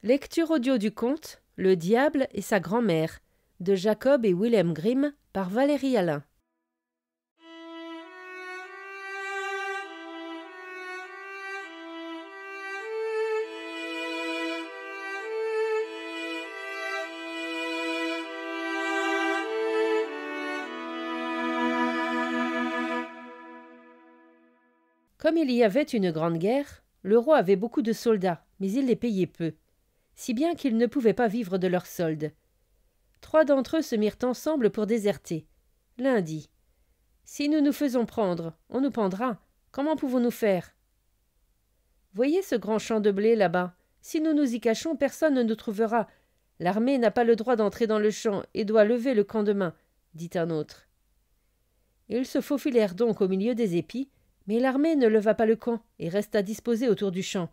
Lecture audio du conte Le diable et sa grand-mère de Jacob et Wilhelm Grimm par Valérie Alain. Comme il y avait une grande guerre, le roi avait beaucoup de soldats, mais il les payait peu, si bien qu'ils ne pouvaient pas vivre de leurs soldes. 3 d'entre eux se mirent ensemble pour déserter. L'un dit : « Si nous nous faisons prendre, on nous pendra. Comment pouvons-nous faire ? Voyez ce grand champ de blé là-bas. Si nous nous y cachons, personne ne nous trouvera. L'armée n'a pas le droit d'entrer dans le champ et doit lever le camp demain, dit un autre. Ils se faufilèrent donc au milieu des épis, mais l'armée ne leva pas le camp et resta disposée autour du champ.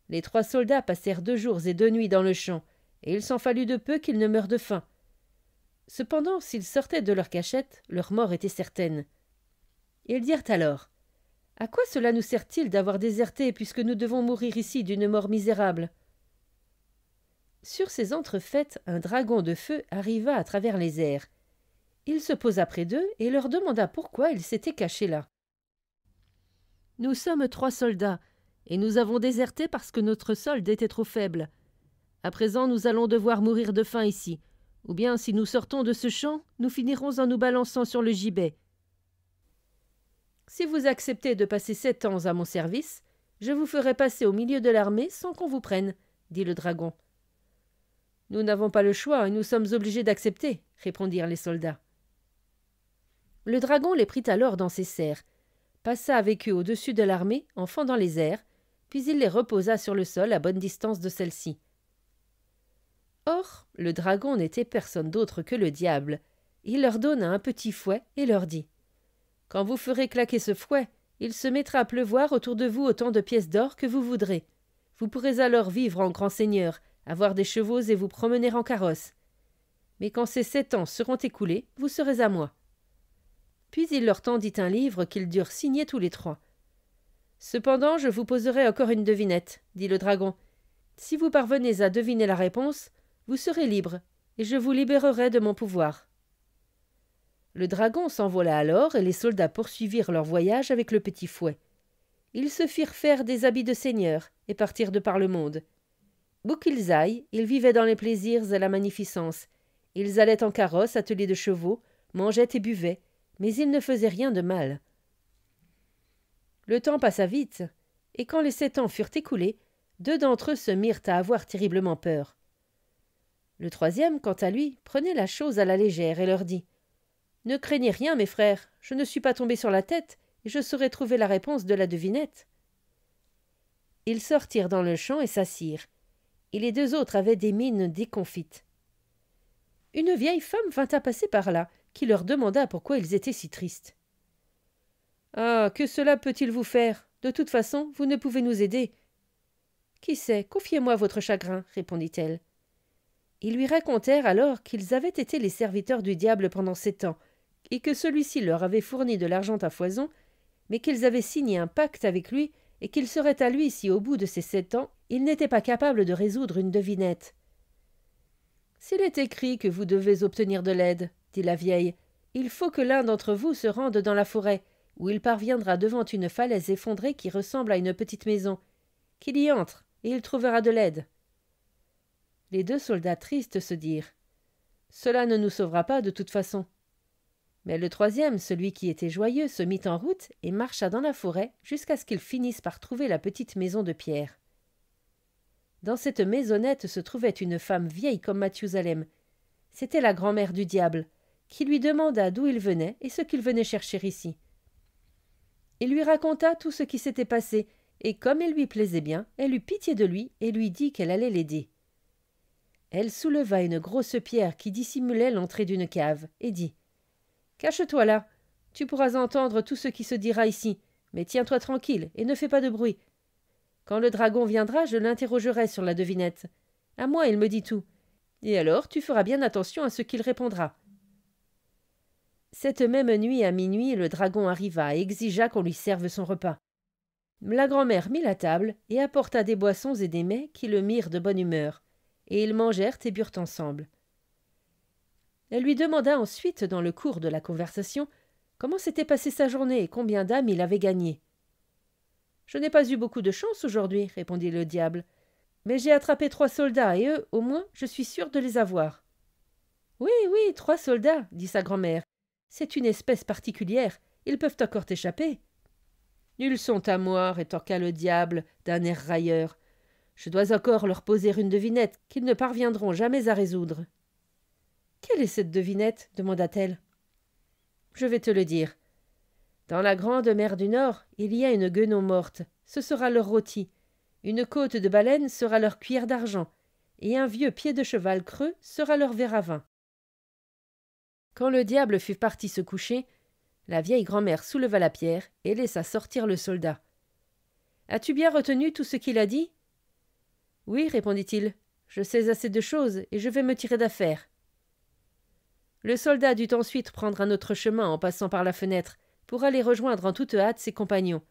Les 3 soldats passèrent 2 jours et 2 nuits dans le champ, et il s'en fallut de peu qu'ils ne meurent de faim. Cependant, s'ils sortaient de leur cachette, leur mort était certaine. Ils dirent alors : « À quoi cela nous sert-il d'avoir déserté puisque nous devons mourir ici d'une mort misérable ?» Sur ces entrefaites, un dragon de feu arriva à travers les airs. Il se posa près d'eux et leur demanda pourquoi ils s'étaient cachés là. « Nous sommes 3 soldats, et nous avons déserté parce que notre solde était trop faible. À présent, nous allons devoir mourir de faim ici, ou bien si nous sortons de ce champ, nous finirons en nous balançant sur le gibet. Si vous acceptez de passer 7 ans à mon service, je vous ferai passer au milieu de l'armée sans qu'on vous prenne, dit le dragon. Nous n'avons pas le choix et nous sommes obligés d'accepter, répondirent les soldats. Le dragon les prit alors dans ses serres, passa avec eux au-dessus de l'armée en fendant les airs, puis il les reposa sur le sol à bonne distance de celle-ci. Or, le dragon n'était personne d'autre que le diable. Il leur donna un petit fouet et leur dit : « Quand vous ferez claquer ce fouet, il se mettra à pleuvoir autour de vous autant de pièces d'or que vous voudrez. Vous pourrez alors vivre en grand seigneur, avoir des chevaux et vous promener en carrosse. Mais quand ces 7 ans seront écoulés, vous serez à moi. » Puis il leur tendit un livre qu'ils durent signer tous les 3. « Cependant, je vous poserai encore une devinette, dit le dragon. Si vous parvenez à deviner la réponse, vous serez libre, et je vous libérerai de mon pouvoir. » Le dragon s'envola alors, et les soldats poursuivirent leur voyage avec le petit fouet. Ils se firent faire des habits de seigneur, et partirent de par le monde. Où qu'ils aillent, ils vivaient dans les plaisirs et la magnificence. Ils allaient en carrosse, attelés de chevaux, mangeaient et buvaient, mais ils ne faisaient rien de mal. Le temps passa vite, et quand les 7 ans furent écoulés, 2 d'entre eux se mirent à avoir terriblement peur. Le 3e, quant à lui, prenait la chose à la légère et leur dit : « Ne craignez rien, mes frères, je ne suis pas tombé sur la tête, et je saurai trouver la réponse de la devinette. » Ils sortirent dans le champ et s'assirent, et les 2 autres avaient des mines déconfites. Une vieille femme vint à passer par là, qui leur demanda pourquoi ils étaient si tristes. « Ah, que cela peut-il vous faire ? De toute façon, vous ne pouvez nous aider. »« Qui sait, confiez-moi votre chagrin, répondit-elle. Ils lui racontèrent alors qu'ils avaient été les serviteurs du diable pendant 7 ans, et que celui-ci leur avait fourni de l'argent à foison, mais qu'ils avaient signé un pacte avec lui, et qu'il serait à lui si au bout de ces 7 ans, il n'était pas capable de résoudre une devinette. « S'il est écrit que vous devez obtenir de l'aide, dit la vieille, il faut que l'un d'entre vous se rende dans la forêt, où il parviendra devant une falaise effondrée qui ressemble à une petite maison, qu'il y entre, et il trouvera de l'aide. » Les 2 soldats tristes se dirent : « Cela ne nous sauvera pas de toute façon. » Mais le 3e, celui qui était joyeux, se mit en route et marcha dans la forêt jusqu'à ce qu'il finisse par trouver la petite maison de pierre. Dans cette maisonnette se trouvait une femme vieille comme Mathusalem. C'était la grand-mère du diable, qui lui demanda d'où il venait et ce qu'il venait chercher ici. Il lui raconta tout ce qui s'était passé, et comme il lui plaisait bien, elle eut pitié de lui et lui dit qu'elle allait l'aider. Elle souleva une grosse pierre qui dissimulait l'entrée d'une cave, et dit : « Cache-toi là, tu pourras entendre tout ce qui se dira ici, mais tiens-toi tranquille et ne fais pas de bruit. Quand le dragon viendra, je l'interrogerai sur la devinette. À moi, il me dit tout, et alors tu feras bien attention à ce qu'il répondra. » Cette même nuit à minuit, le dragon arriva et exigea qu'on lui serve son repas. La grand-mère mit la table et apporta des boissons et des mets qui le mirent de bonne humeur, et ils mangèrent et burent ensemble. Elle lui demanda ensuite, dans le cours de la conversation, comment s'était passée sa journée et combien d'âmes il avait gagné. « Je n'ai pas eu beaucoup de chance aujourd'hui, répondit le diable, mais j'ai attrapé 3 soldats, et eux, au moins, je suis sûr de les avoir. Oui, oui, 3 soldats, dit sa grand-mère. C'est une espèce particulière, ils peuvent encore t'échapper. Ils sont à moi, rétorqua le diable d'un air railleur. Je dois encore leur poser une devinette qu'ils ne parviendront jamais à résoudre. Quelle est cette devinette demanda-t-elle. Je vais te le dire. Dans la grande mer du Nord, il y a une guenon morte, ce sera leur rôti. Une côte de baleine sera leur cuillère d'argent, et un vieux pied de cheval creux sera leur verre à vin. Quand le diable fut parti se coucher, la vieille grand-mère souleva la pierre et laissa sortir le soldat. « As-tu bien retenu tout ce qu'il a dit ?»« Oui, répondit-il, je sais assez de choses et je vais me tirer d'affaire. » Le soldat dut ensuite prendre un autre chemin en passant par la fenêtre pour aller rejoindre en toute hâte ses compagnons.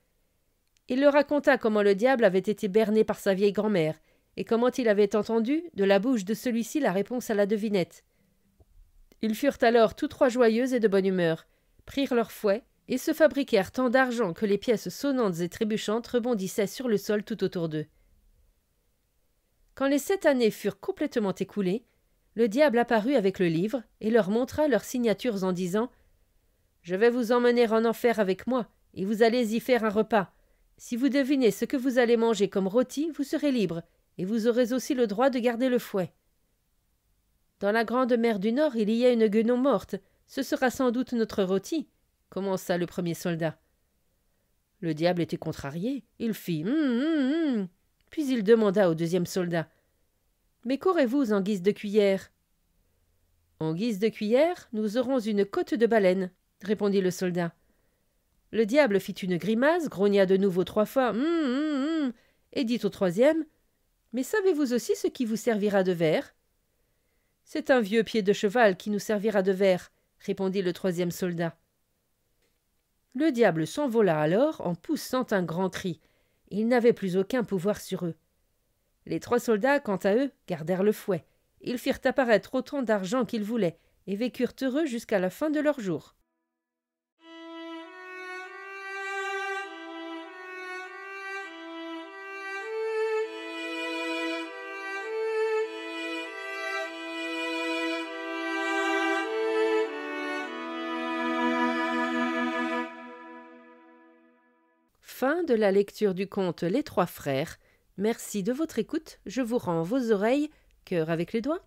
Il leur raconta comment le diable avait été berné par sa vieille grand-mère et comment il avait entendu de la bouche de celui-ci la réponse à la devinette. Ils furent alors tous 3 joyeux et de bonne humeur, prirent leurs fouets et se fabriquèrent tant d'argent que les pièces sonnantes et trébuchantes rebondissaient sur le sol tout autour d'eux. Quand les 7 années furent complètement écoulées, le diable apparut avec le livre et leur montra leurs signatures en disant « Je vais vous emmener en enfer avec moi, et vous allez y faire un repas. Si vous devinez ce que vous allez manger comme rôti, vous serez libre, et vous aurez aussi le droit de garder le fouet. Dans la grande mer du Nord, il y a une guenon morte. Ce sera sans doute notre rôti, commença le premier soldat. Le diable était contrarié. Il fit Puis il demanda au deuxième soldat. Mais qu'aurez-vous en guise de cuillère? En guise de cuillère, nous aurons une côte de baleine, répondit le soldat. Le diable fit une grimace, grogna de nouveau 3 fois et dit au troisième. Mais savez-vous aussi ce qui vous servira de verre? C'est un vieux pied de cheval qui nous servira de verre, répondit le troisième soldat. Le diable s'envola alors en poussant un grand cri. Il n'avait plus aucun pouvoir sur eux. Les 3 soldats, quant à eux, gardèrent le fouet. Ils firent apparaître autant d'argent qu'ils voulaient et vécurent heureux jusqu'à la fin de leurs jours. Fin de la lecture du conte Les 3 frères. Merci de votre écoute. Je vous rends vos oreilles, cœur avec les doigts.